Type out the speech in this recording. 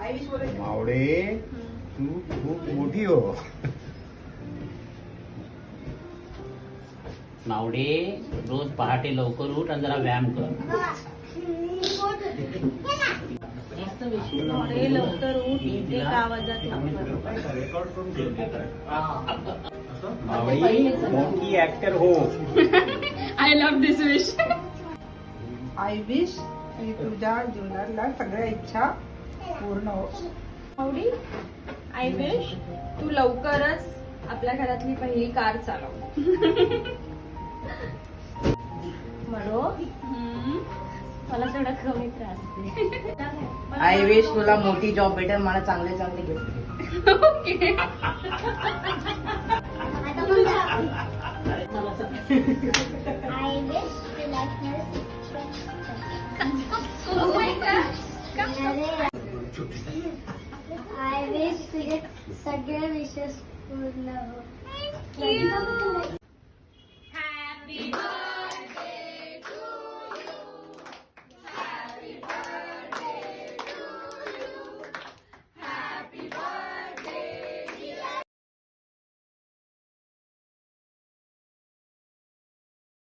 मावडे तू खूप मोठी हो. मावडे रोज पहाटे लवकर उठ आणि जरा व्यायाम कर. मस्त विषय. मावडे लवकर उठ. 1 वाजता मावडी मोठी ऍक्टर हो. I love this wish. I wish की तुझ्या जीवनातल्या सगळ्या इच्छा पूर्ण हो. मावडी आय विश तू लवकरच आपल्या घरातली पहिली कार चालव. म्हणू मला थोडा कमी त्रास. आय विश तुला मोठी जॉब भेटेल, मला चांगले चांगले गिफ्ट. ओके. आय विश तुला आय विश तुझे सगळे विशेष पूर्ण हो. हॅपी